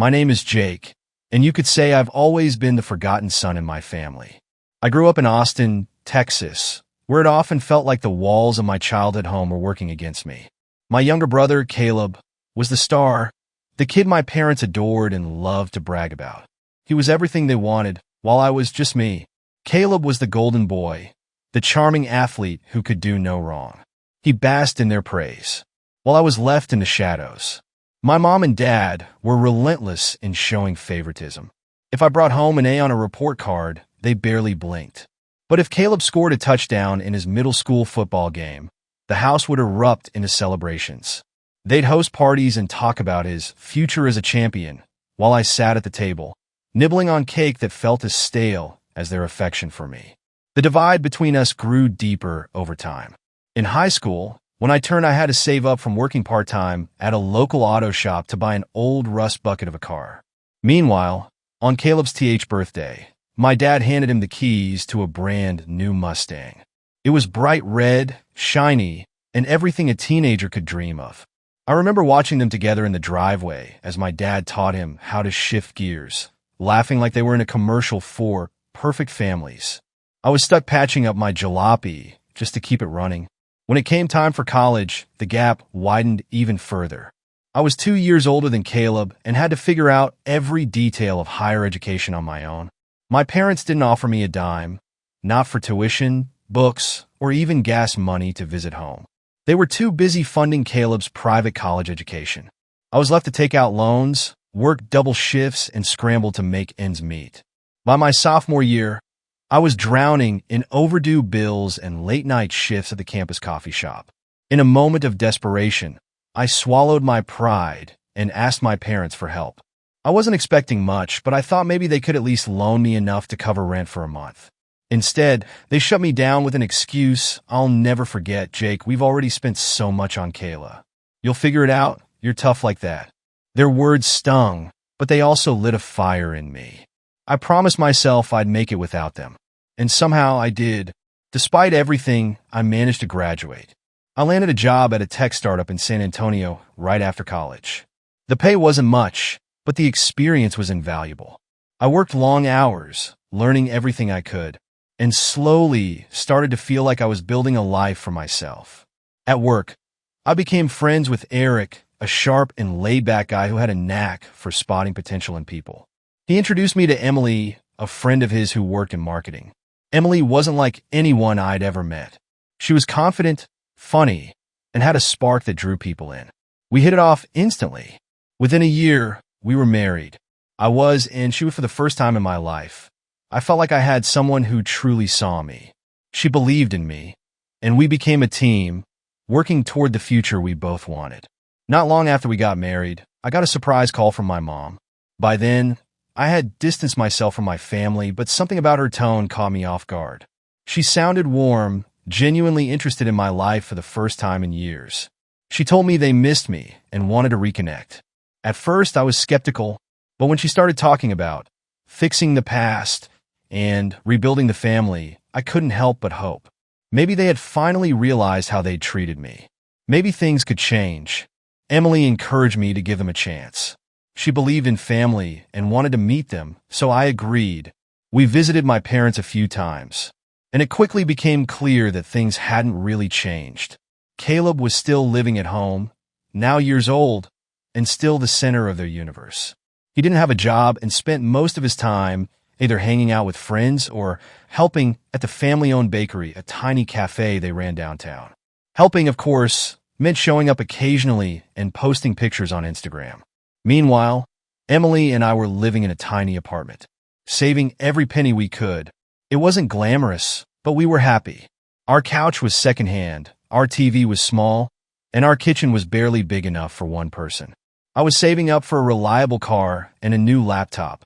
My name is Jake, and you could say I've always been the forgotten son in my family. I grew up in Austin, Texas, where it often felt like the walls of my childhood home were working against me. My younger brother, Caleb, was the star, the kid my parents adored and loved to brag about. He was everything they wanted, while I was just me. Caleb was the golden boy, the charming athlete who could do no wrong. He basked in their praise, while I was left in the shadows. My mom and dad were relentless in showing favoritism. If I brought home an A on a report card, they barely blinked. But if Caleb scored a touchdown in his middle school football game, the house would erupt into celebrations. They'd host parties and talk about his future as a champion, while I sat at the table, nibbling on cake that felt as stale as their affection for me. The divide between us grew deeper over time. In high school, when I turned, I had to save up from working part-time at a local auto shop to buy an old rust bucket of a car. Meanwhile, on Caleb's birthday, my dad handed him the keys to a brand new Mustang. It was bright red, shiny, and everything a teenager could dream of. I remember watching them together in the driveway as my dad taught him how to shift gears, laughing like they were in a commercial for perfect families. I was stuck patching up my jalopy just to keep it running. When it came time for college, the gap widened even further. I was 2 years older than Caleb and had to figure out every detail of higher education on my own. My parents didn't offer me a dime, not for tuition, books, or even gas money to visit home. They were too busy funding Caleb's private college education. I was left to take out loans, work double shifts, and scramble to make ends meet. By my sophomore year, I was drowning in overdue bills and late-night shifts at the campus coffee shop. In a moment of desperation, I swallowed my pride and asked my parents for help. I wasn't expecting much, but I thought maybe they could at least loan me enough to cover rent for a month. Instead, they shut me down with an excuse I'll never forget. "Jake, we've already spent so much on Kayla. You'll figure it out. You're tough like that." Their words stung, but they also lit a fire in me. I promised myself I'd make it without them. And somehow I did. Despite everything, I managed to graduate. I landed a job at a tech startup in San Antonio right after college. The pay wasn't much, but the experience was invaluable. I worked long hours, learning everything I could, and slowly started to feel like I was building a life for myself. At work, I became friends with Eric, a sharp and laid-back guy who had a knack for spotting potential in people. He introduced me to Emily, a friend of his who worked in marketing. Emily wasn't like anyone I'd ever met. She was confident, funny, and had a spark that drew people in. We hit it off instantly. Within a year, we were married. I was, and she was for the first time in my life. I felt like I had someone who truly saw me. She believed in me, and we became a team, working toward the future we both wanted. Not long after we got married, I got a surprise call from my mom. By then, I had distanced myself from my family, but something about her tone caught me off guard. She sounded warm, genuinely interested in my life for the first time in years. She told me they missed me and wanted to reconnect. At first, I was skeptical, but when she started talking about fixing the past and rebuilding the family, I couldn't help but hope. Maybe they had finally realized how they'd treated me. Maybe things could change. Emily encouraged me to give them a chance. She believed in family and wanted to meet them, so I agreed. We visited my parents a few times, and it quickly became clear that things hadn't really changed. Caleb was still living at home, now years old, and still the center of their universe. He didn't have a job and spent most of his time either hanging out with friends or helping at the family-owned bakery, a tiny cafe they ran downtown. Helping, of course, meant showing up occasionally and posting pictures on Instagram. Meanwhile, Emily and I were living in a tiny apartment, saving every penny we could. It wasn't glamorous, but we were happy. Our couch was secondhand, our TV was small, and our kitchen was barely big enough for one person. I was saving up for a reliable car and a new laptop,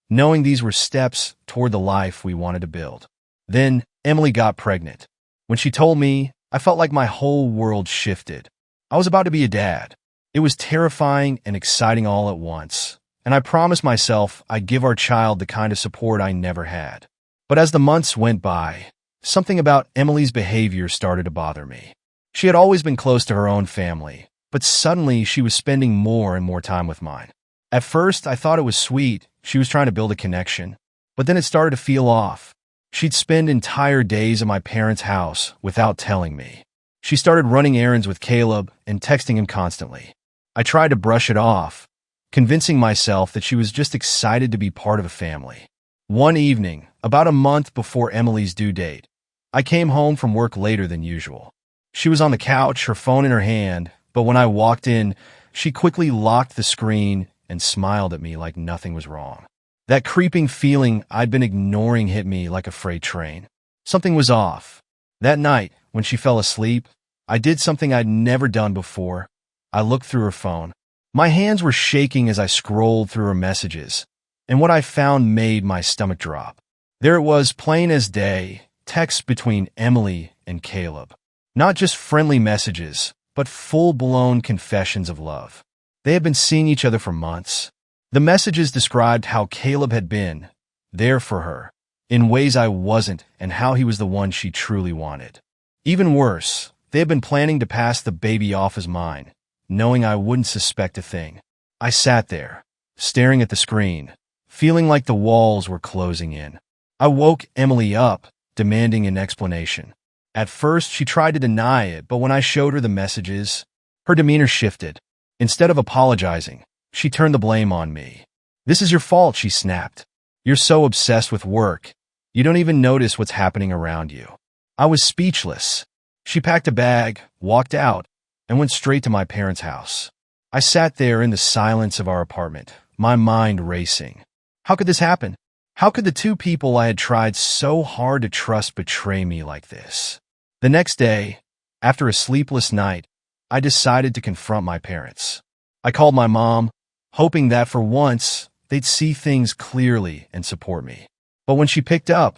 knowing these were steps toward the life we wanted to build. Then, Emily got pregnant. When she told me, I felt like my whole world shifted. I was about to be a dad. It was terrifying and exciting all at once, and I promised myself I'd give our child the kind of support I never had. But as the months went by, something about Emily's behavior started to bother me. She had always been close to her own family, but suddenly she was spending more and more time with mine. At first, I thought it was sweet. She was trying to build a connection. But then it started to feel off. She'd spend entire days at my parents' house without telling me. She started running errands with Caleb and texting him constantly. I tried to brush it off, convincing myself that she was just excited to be part of a family. One evening, about a month before Emily's due date, I came home from work later than usual. She was on the couch, her phone in her hand, but when I walked in, she quickly locked the screen and smiled at me like nothing was wrong. That creeping feeling I'd been ignoring hit me like a freight train. Something was off. That night, when she fell asleep, I did something I'd never done before. I looked through her phone. My hands were shaking as I scrolled through her messages, and what I found made my stomach drop. There it was, plain as day, texts between Emily and Caleb. Not just friendly messages, but full-blown confessions of love. They had been seeing each other for months. The messages described how Caleb had been there for her, in ways I wasn't, and how he was the one she truly wanted. Even worse, they had been planning to pass the baby off as mine, knowing I wouldn't suspect a thing. I sat there, staring at the screen, feeling like the walls were closing in. I woke Emily up, demanding an explanation. At first, she tried to deny it, but when I showed her the messages, her demeanor shifted. Instead of apologizing, she turned the blame on me. "This is your fault," she snapped. "You're so obsessed with work, you don't even notice what's happening around you." I was speechless. She packed a bag, walked out, and went straight to my parents' house. I sat there in the silence of our apartment, my mind racing. How could this happen? How could the two people I had tried so hard to trust betray me like this? The next day, after a sleepless night, I decided to confront my parents. I called my mom, hoping that for once, they'd see things clearly and support me. But when she picked up,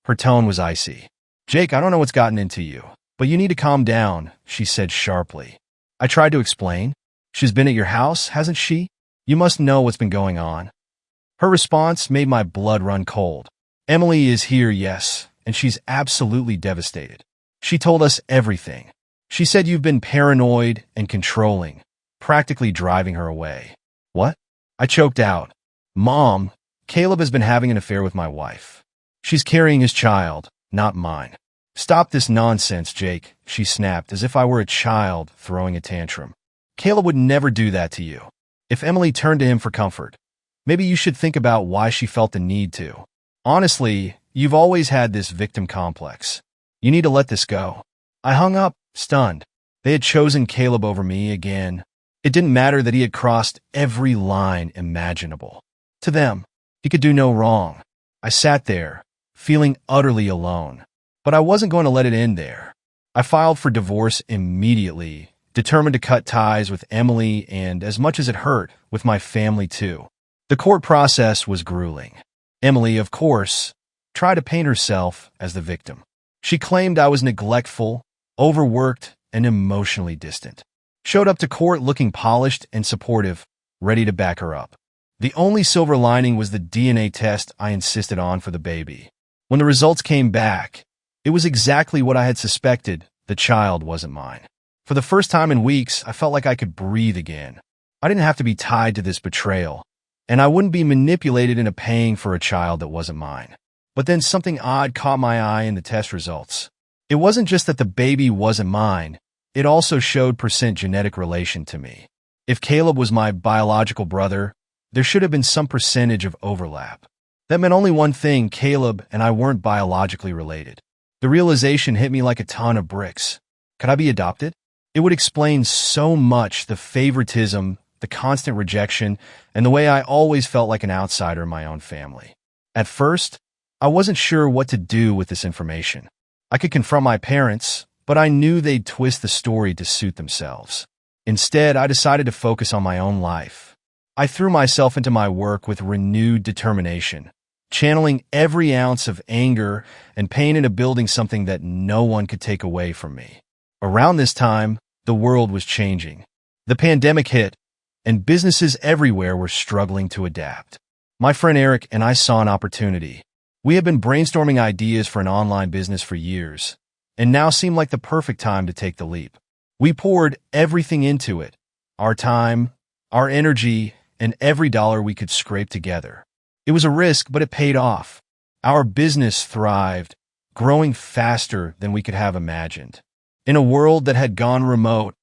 her tone was icy. "Jake, I don't know what's gotten into you, but you need to calm down," she said sharply. I tried to explain. "She's been at your house, hasn't she? You must know what's been going on." Her response made my blood run cold. "Emily is here, yes, and she's absolutely devastated. She told us everything. She said you've been paranoid and controlling, practically driving her away." "What?" I choked out. "Mom, Caleb has been having an affair with my wife. She's carrying his child, not mine." "Stop this nonsense, Jake," she snapped, as if I were a child throwing a tantrum. "Caleb would never do that to you. If Emily turned to him for comfort, maybe you should think about why she felt the need to. Honestly, you've always had this victim complex. You need to let this go." I hung up, stunned. They had chosen Caleb over me again. It didn't matter that he had crossed every line imaginable. To them, he could do no wrong. I sat there, feeling utterly alone. But I wasn't going to let it end there. I filed for divorce immediately, determined to cut ties with Emily and, as much as it hurt, with my family too. The court process was grueling. Emily, of course, tried to paint herself as the victim. She claimed I was neglectful, overworked, and emotionally distant. Showed up to court looking polished and supportive, ready to back her up. The only silver lining was the DNA test I insisted on for the baby. When the results came back, it was exactly what I had suspected. The child wasn't mine. For the first time in weeks, I felt like I could breathe again. I didn't have to be tied to this betrayal, and I wouldn't be manipulated into paying for a child that wasn't mine. But then something odd caught my eye in the test results. It wasn't just that the baby wasn't mine, it also showed percent genetic relation to me. If Caleb was my biological brother, there should have been some percentage of overlap. That meant only one thing: Caleb and I weren't biologically related. The realization hit me like a ton of bricks. Could I be adopted? It would explain so much: the favoritism, the constant rejection, and the way I always felt like an outsider in my own family. At first, I wasn't sure what to do with this information. I could confront my parents, but I knew they'd twist the story to suit themselves. Instead, I decided to focus on my own life. I threw myself into my work with renewed determination, channeling every ounce of anger and pain into building something that no one could take away from me. Around this time, the world was changing. The pandemic hit, and businesses everywhere were struggling to adapt. My friend Eric and I saw an opportunity. We had been brainstorming ideas for an online business for years, and now seemed like the perfect time to take the leap. We poured everything into it: our time, our energy, and every dollar we could scrape together. It was a risk, but it paid off. Our business thrived, growing faster than we could have imagined. In a world that had gone remote,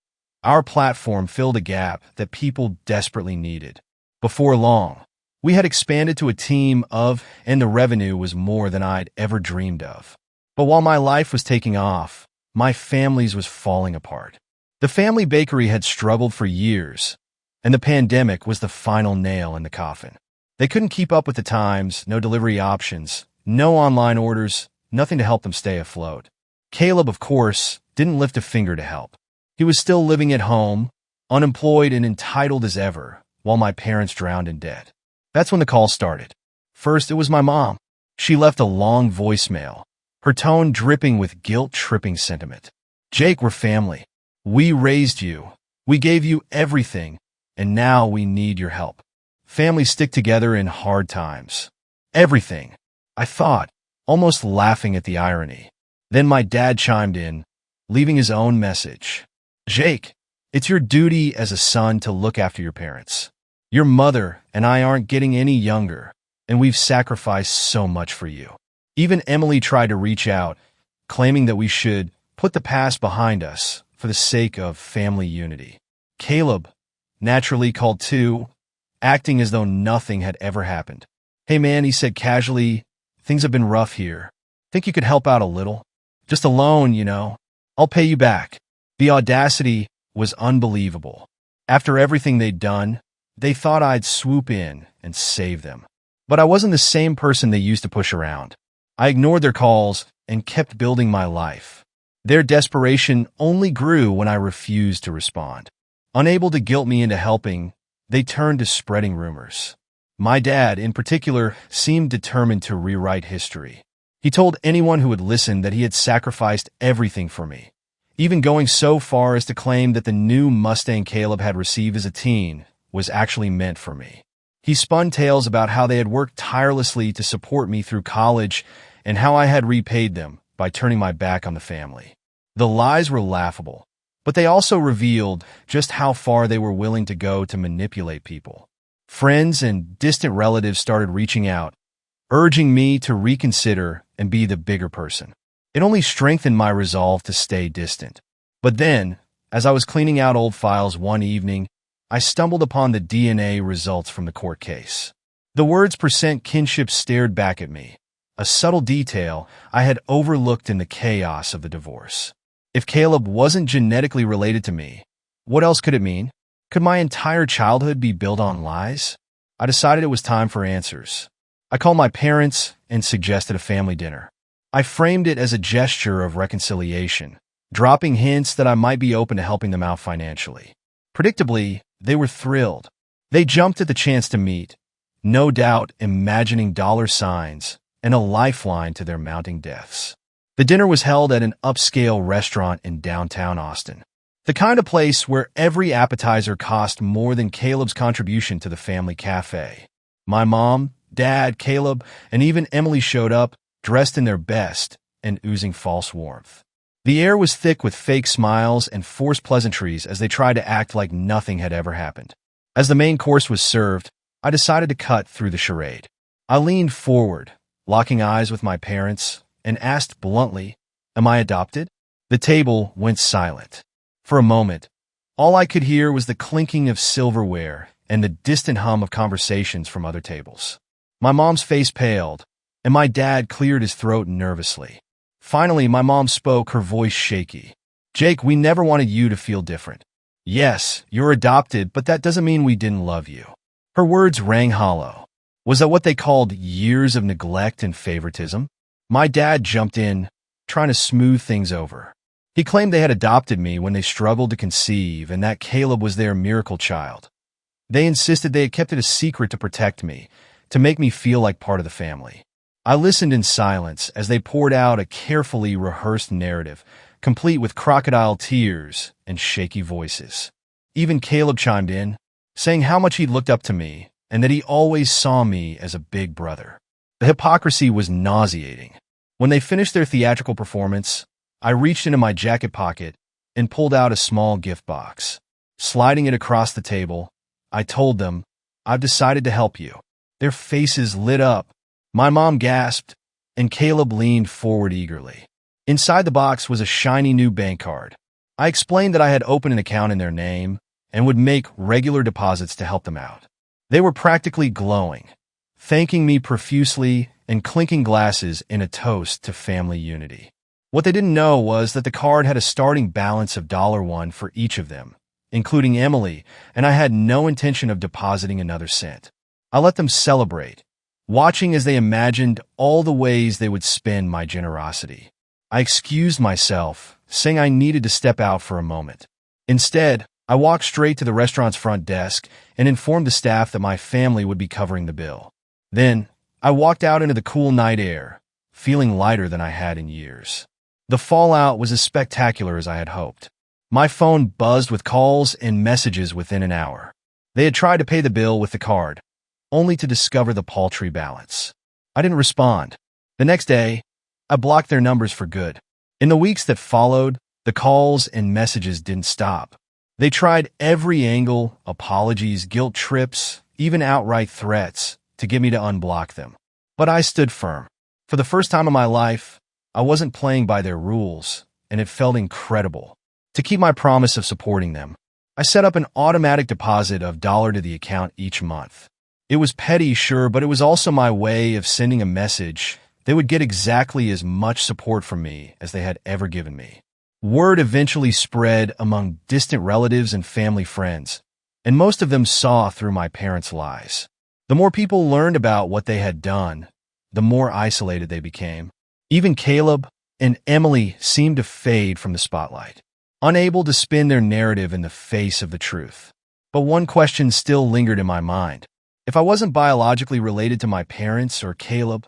our platform filled a gap that people desperately needed. Before long, we had expanded to a team of, and the revenue was more than I'd ever dreamed of. But while my life was taking off, my family's was falling apart. The family bakery had struggled for years, and the pandemic was the final nail in the coffin. They couldn't keep up with the times, no delivery options, no online orders, nothing to help them stay afloat. Caleb, of course, didn't lift a finger to help. He was still living at home, unemployed and entitled as ever, while my parents drowned in debt. That's when the call started. First, it was my mom. She left a long voicemail, her tone dripping with guilt-tripping sentiment. "Jake, we're family. We raised you. We gave you everything, and now we need your help. Families stick together in hard times." Everything, I thought, almost laughing at the irony. Then my dad chimed in, leaving his own message. "Jake, it's your duty as a son to look after your parents. Your mother and I aren't getting any younger, and we've sacrificed so much for you." Even Emily tried to reach out, claiming that we should put the past behind us for the sake of family unity. Caleb naturally called too, acting as though nothing had ever happened. "Hey man," he said casually, "things have been rough here. Think you could help out a little? Just a loan, you know. I'll pay you back." The audacity was unbelievable. After everything they'd done, they thought I'd swoop in and save them. But I wasn't the same person they used to push around. I ignored their calls and kept building my life. Their desperation only grew when I refused to respond. Unable to guilt me into helping, they turned to spreading rumors. My dad, in particular, seemed determined to rewrite history. He told anyone who would listen that he had sacrificed everything for me, even going so far as to claim that the new Mustang Caleb had received as a teen was actually meant for me. He spun tales about how they had worked tirelessly to support me through college and how I had repaid them by turning my back on the family. The lies were laughable, but they also revealed just how far they were willing to go to manipulate people. Friends and distant relatives started reaching out, urging me to reconsider and be the bigger person. It only strengthened my resolve to stay distant. But then, as I was cleaning out old files one evening, I stumbled upon the DNA results from the court case. The words % kinship stared back at me, a subtle detail I had overlooked in the chaos of the divorce. If Caleb wasn't genetically related to me, what else could it mean? Could my entire childhood be built on lies? I decided it was time for answers. I called my parents and suggested a family dinner. I framed it as a gesture of reconciliation, dropping hints that I might be open to helping them out financially. Predictably, they were thrilled. They jumped at the chance to meet, no doubt imagining dollar signs and a lifeline to their mounting deaths. The dinner was held at an upscale restaurant in downtown Austin, the kind of place where every appetizer cost more than Caleb's contribution to the family cafe. My mom, dad, Caleb, and even Emily showed up, dressed in their best and oozing false warmth. The air was thick with fake smiles and forced pleasantries as they tried to act like nothing had ever happened. As the main course was served, I decided to cut through the charade. I leaned forward, locking eyes with my parents, and asked bluntly, "Am I adopted?" The table went silent. For a moment, all I could hear was the clinking of silverware and the distant hum of conversations from other tables. My mom's face paled, and my dad cleared his throat nervously. Finally, my mom spoke, her voice shaky. "Jake, we never wanted you to feel different. Yes, you're adopted, but that doesn't mean we didn't love you." Her words rang hollow. Was that what they called years of neglect and favoritism? My dad jumped in, trying to smooth things over. He claimed they had adopted me when they struggled to conceive and that Caleb was their miracle child. They insisted they had kept it a secret to protect me, to make me feel like part of the family. I listened in silence as they poured out a carefully rehearsed narrative, complete with crocodile tears and shaky voices. Even Caleb chimed in, saying how much he looked up to me and that he always saw me as a big brother. The hypocrisy was nauseating. When they finished their theatrical performance, I reached into my jacket pocket and pulled out a small gift box. Sliding it across the table, I told them, I've decided to help you." Their faces lit up. My mom gasped, and Caleb leaned forward eagerly. Inside the box was a shiny new bank card. I explained that I had opened an account in their name and would make regular deposits to help them out. They were practically glowing, thanking me profusely and clinking glasses in a toast to family unity. What they didn't know was that the card had a starting balance of $1 for each of them, including Emily, and I had no intention of depositing another cent. I let them celebrate, watching as they imagined all the ways they would spend my generosity. I excused myself, saying I needed to step out for a moment. Instead, I walked straight to the restaurant's front desk and informed the staff that my family would be covering the bill. Then, I walked out into the cool night air, feeling lighter than I had in years. The fallout was as spectacular as I had hoped. My phone buzzed with calls and messages within an hour. They had tried to pay the bill with the card, only to discover the paltry balance. I didn't respond. The next day, I blocked their numbers for good. In the weeks that followed, the calls and messages didn't stop. They tried every angle, apologies, guilt trips, even outright threats, to get me to unblock them. But I stood firm. For the first time in my life, I wasn't playing by their rules, and it felt incredible. To keep my promise of supporting them, I set up an automatic deposit of $1 to the account each month. It was petty, sure, but it was also my way of sending a message. They would get exactly as much support from me as they had ever given me. Word eventually spread among distant relatives and family friends, and most of them saw through my parents' lies. The more people learned about what they had done, the more isolated they became. Even Caleb and Emily seemed to fade from the spotlight, unable to spin their narrative in the face of the truth. But one question still lingered in my mind. If I wasn't biologically related to my parents or Caleb,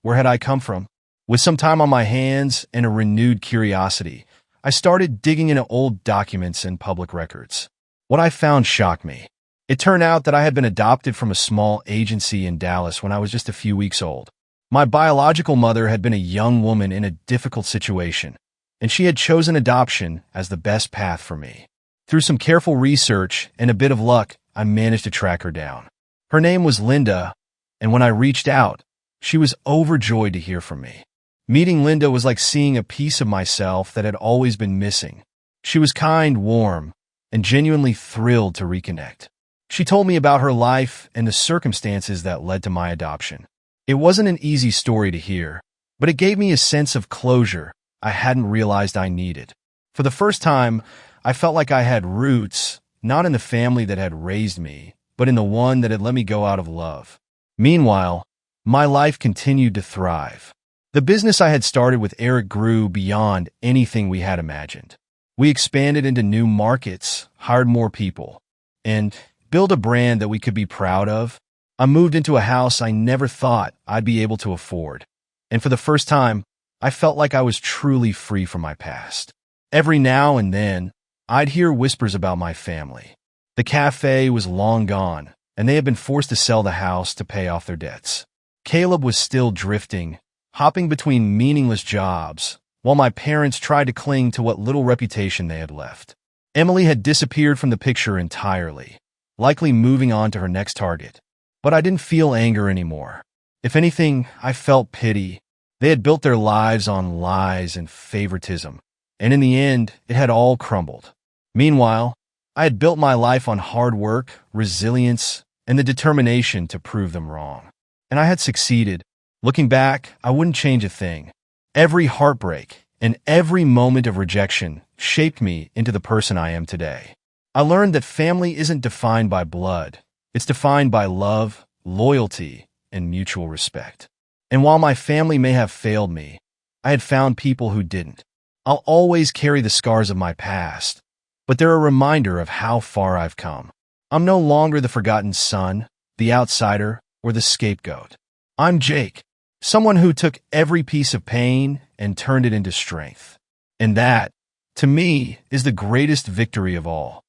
where had I come from? With some time on my hands and a renewed curiosity, I started digging into old documents and public records. What I found shocked me. It turned out that I had been adopted from a small agency in Dallas when I was just a few weeks old. My biological mother had been a young woman in a difficult situation, and she had chosen adoption as the best path for me. Through some careful research and a bit of luck, I managed to track her down. Her name was Linda, and when I reached out, she was overjoyed to hear from me. Meeting Linda was like seeing a piece of myself that had always been missing. She was kind, warm, and genuinely thrilled to reconnect. She told me about her life and the circumstances that led to my adoption. It wasn't an easy story to hear, but it gave me a sense of closure I hadn't realized I needed. For the first time, I felt like I had roots, not in the family that had raised me, but in the one that had let me go out of love. Meanwhile, my life continued to thrive. The business I had started with Eric grew beyond anything we had imagined. We expanded into new markets, hired more people, and built a brand that we could be proud of. I moved into a house I never thought I'd be able to afford, and for the first time, I felt like I was truly free from my past. Every now and then, I'd hear whispers about my family. The cafe was long gone, and they had been forced to sell the house to pay off their debts. Caleb was still drifting, hopping between meaningless jobs, while my parents tried to cling to what little reputation they had left. Emily had disappeared from the picture entirely, likely moving on to her next target. But I didn't feel anger anymore. If anything, I felt pity. They had built their lives on lies and favoritism, and in the end, it had all crumbled. Meanwhile, I had built my life on hard work, resilience, and the determination to prove them wrong. And I had succeeded. Looking back, I wouldn't change a thing. Every heartbreak and every moment of rejection shaped me into the person I am today. I learned that family isn't defined by blood. It's defined by love, loyalty, and mutual respect. And while my family may have failed me, I had found people who didn't. I'll always carry the scars of my past, but they're a reminder of how far I've come. I'm no longer the forgotten son, the outsider, or the scapegoat. I'm Jake, someone who took every piece of pain and turned it into strength. And that, to me, is the greatest victory of all.